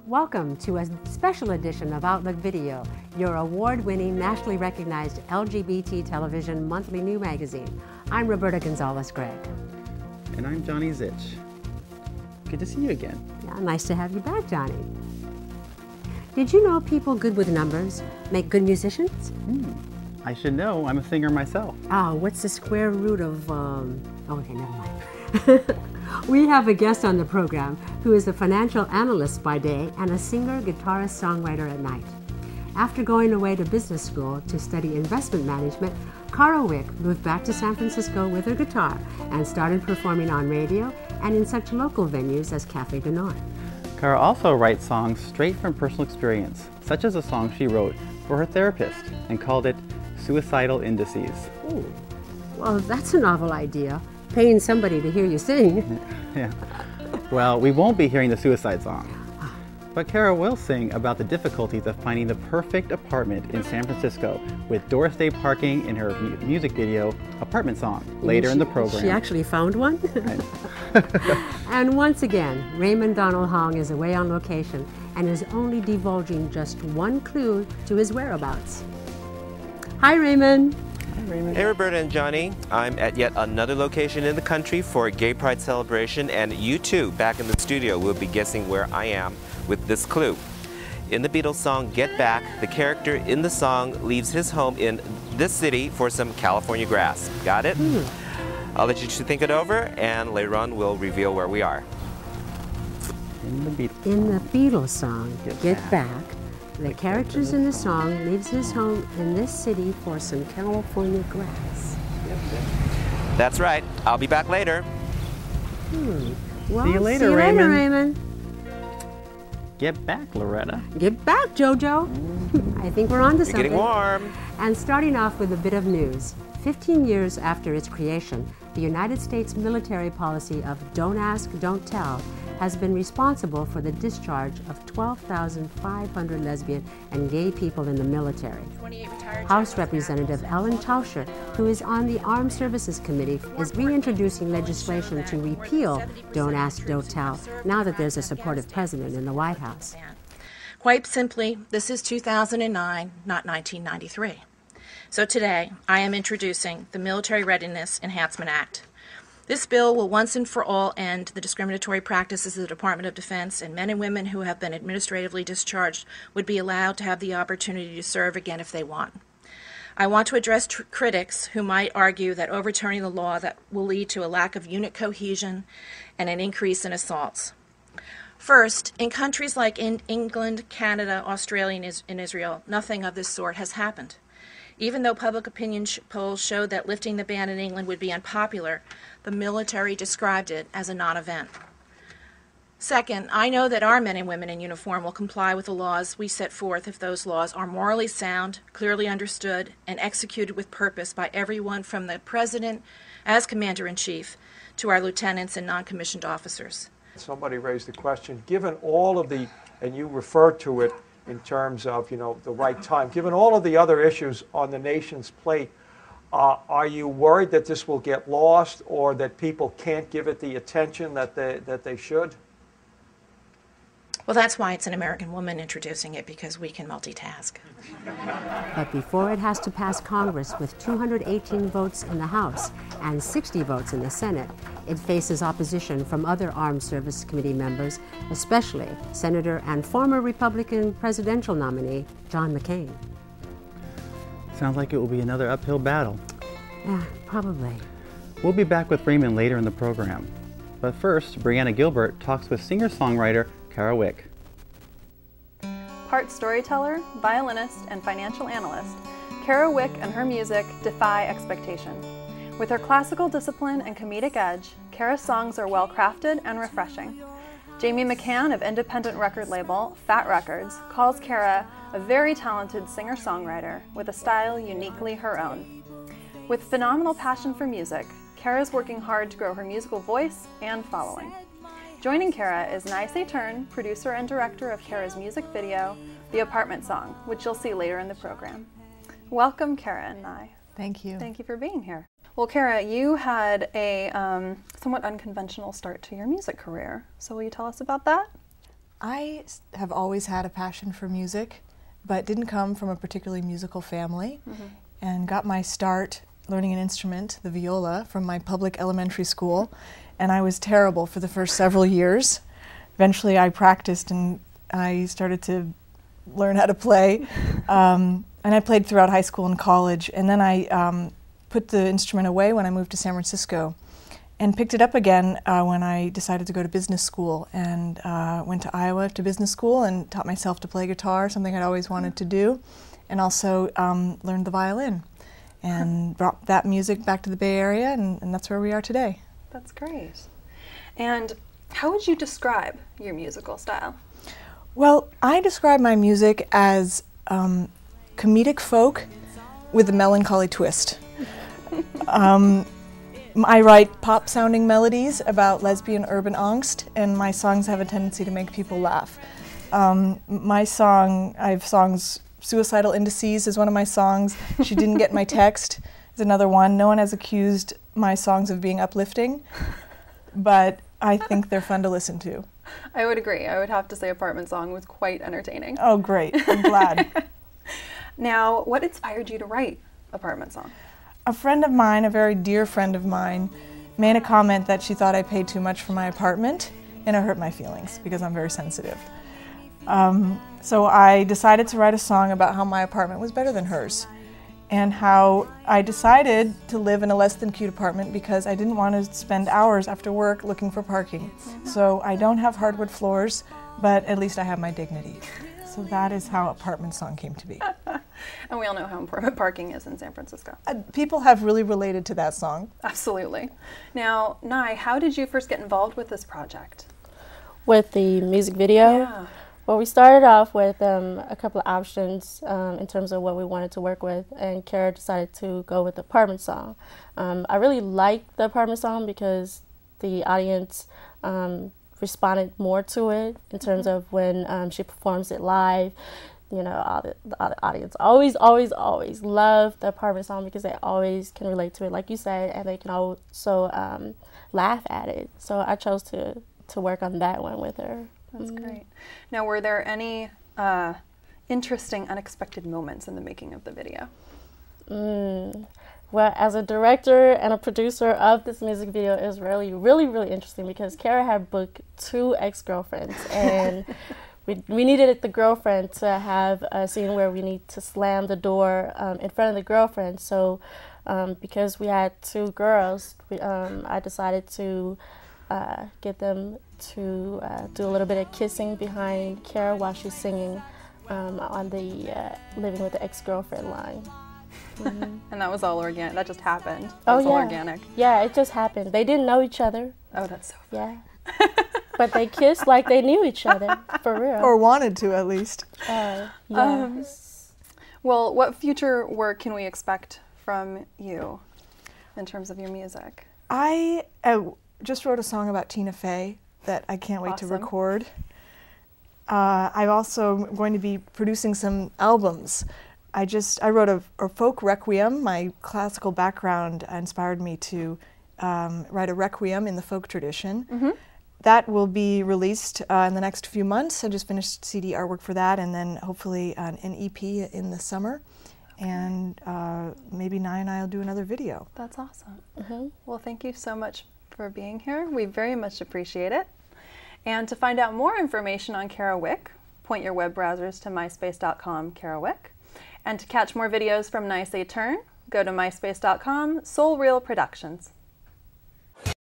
Welcome to a special edition of Outlook Video, your award-winning, nationally recognized LGBT television monthly new magazine. I'm Roberta Gonzales-Gregg. And I'm Johnny Zych. Good to see you again. Yeah, nice to have you back, Johnny. Did you know people good with numbers make good musicians? I should know. I'm a singer myself. What's the square root of, okay, never mind. We have a guest on the program who is a financial analyst by day and a singer, guitarist, songwriter at night. After going away to business school to study investment management, Cara Wick moved back to San Francisco with her guitar and started performing on radio and in such local venues as Cafe du Nord. Cara also writes songs straight from personal experience, such as a song she wrote for her therapist and called it Suicidal Indices. Ooh. Well, that's a novel idea, paying somebody to hear you sing. Yeah. Well, we won't be hearing the suicide song. But Cara will sing about the difficulties of finding the perfect apartment in San Francisco with doorstay parking in her music video, Apartment Song, later in the program. She actually found one? And once again, Raymond Donald Hong is away on location and is only divulging just one clue to his whereabouts. Hi, Raymond. Hi, Raymond. Hey, Roberta and Johnny. I'm at yet another location in the country for a gay pride celebration, and you too, back in the studio, will be guessing where I am with this clue. In the Beatles song Get Back, the character in the song leaves his home in this city for some California grass. Got it? I'll let you two think it over, and later on we'll reveal where we are. In the Beatles song Get Back, the characters in the song leaves his home in this city for some California grass. That's right. I'll be back later. Well, see you later, Raymond. Raymond. Get back, Loretta. Get back, Jojo. I think we're on to You're something. getting warm. And starting off with a bit of news. 15 years after its creation, the United States military policy of don't ask, don't tell has been responsible for the discharge of 12,500 lesbian and gay people in the military. House Representative Evelyn Tauscher, who is on the Armed Services Committee, is reintroducing legislation to repeal Don't Ask, Don't Tell, now that there's a supportive president in the White House. Quite simply, this is 2009, not 1993. So today, I am introducing the Military Readiness Enhancement Act. This bill will once and for all end the discriminatory practices of the Department of Defense, and men and women who have been administratively discharged would be allowed to have the opportunity to serve again if they want. I want to address critics who might argue that overturning the law that will lead to a lack of unit cohesion and an increase in assaults. First, in countries like England, Canada, Australia, and Israel, nothing of this sort has happened. Even though public opinion polls showed that lifting the ban in England would be unpopular, the military described it as a non-event. Second, I know that our men and women in uniform will comply with the laws we set forth if those laws are morally sound, clearly understood, and executed with purpose by everyone from the President as Commander-in-Chief to our lieutenants and non-commissioned officers. Somebody raised the question, given all of the, and you referred to it in terms of, the right time, given all of the other issues on the nation's plate, are you worried that this will get lost or that people can't give it the attention that they should? Well, that's why it's an American woman introducing it, because we can multitask. But before it has to pass Congress with 218 votes in the House and 60 votes in the Senate, it faces opposition from other Armed Service Committee members, especially Senator and former Republican presidential nominee John McCain. Sounds like it will be another uphill battle. Yeah, probably. We'll be back with Raymond later in the program. But first, Breanna Gilbert talks with singer-songwriter Cara Wick. Part storyteller, violinist, and financial analyst, Cara Wick and her music defy expectation. With her classical discipline and comedic edge, Cara's songs are well-crafted and refreshing. Jamie McCann of independent record label Fat Records calls Cara a very talented singer-songwriter with a style uniquely her own. With phenomenal passion for music, Cara's working hard to grow her musical voice and following. Joining Cara is Nai Saetern, producer and director of Cara's music video, The Apartment Song, which you'll see later in the program. Welcome, Cara and Nai. Thank you. Thank you for being here. Well, Cara, you had a somewhat unconventional start to your music career. So will you tell us about that? I have always had a passion for music, but didn't come from a particularly musical family, and got my start learning an instrument, the viola, from my public elementary school, and I was terrible for the first several years. Eventually I practiced and I started to learn how to play, and I played throughout high school and college, and then I put the instrument away when I moved to San Francisco and picked it up again when I decided to go to business school, and went to Iowa to business school and taught myself to play guitar, something I'd always wanted to do, and also learned the violin and brought that music back to the Bay Area, and that's where we are today. That's great. And how would you describe your musical style? Well, I describe my music as comedic folk with a melancholy twist. I write pop-sounding melodies about lesbian urban angst, and my songs have a tendency to make people laugh. I have songs, Suicidal Indices is one of my songs, She Didn't Get My Text is another one. No one has accused my songs of being uplifting, but I think they're fun to listen to. I would agree. I would have to say Apartment Song was quite entertaining. Oh, great. I'm glad. Now, what inspired you to write Apartment Song? A friend of mine, a very dear friend of mine, made a comment that she thought I paid too much for my apartment, and it hurt my feelings because I'm very sensitive. So I decided to write a song about how my apartment was better than hers, and how I decided to live in a less than cute apartment because I didn't want to spend hours after work looking for parking. So I don't have hardwood floors, but at least I have my dignity. So that is how Apartment Song came to be. And we all know how important parking is in San Francisco. People have really related to that song. Absolutely. Now, Nai, how did you first get involved with this project? With the music video? Yeah. Well, we started off with a couple of options in terms of what we wanted to work with, and Cara decided to go with the Apartment Song. I really liked the Apartment Song because the audience responded more to it in terms of when she performs it live. You know, all the audience always love the Apartment Song because they always can relate to it, like you said, and they can also laugh at it. So I chose to work on that one with her. That's great. Now, were there any interesting, unexpected moments in the making of the video? Well, as a director and a producer of this music video, it was really interesting because Cara had booked 2 ex-girlfriends, and we needed the girlfriend to have a scene where we need to slam the door in front of the girlfriend. So because we had 2 girls, I decided to get them to do a little bit of kissing behind Cara while she's singing on the Living with the Ex-Girlfriend line. And that was all organic. That just happened. That was all organic. Yeah, it just happened. They didn't know each other. Oh, that's so funny. Yeah. But they kissed like they knew each other, for real. Or wanted to, at least. Yes. Well, what future work can we expect from you in terms of your music? I just wrote a song about Tina Fey that I can't wait to record. I'm also going to be producing some albums. I wrote a folk requiem. My classical background inspired me to write a requiem in the folk tradition. That will be released in the next few months. I just finished CD artwork for that, and then hopefully an EP in the summer. And maybe Nai and I will do another video. That's awesome. Well, thank you so much for being here. We very much appreciate it. And to find out more information on Cara Wick, point your web browsers to myspace.com Cara Wick. And to catch more videos from Nai Saetern, go to myspace.com Soul Real Productions.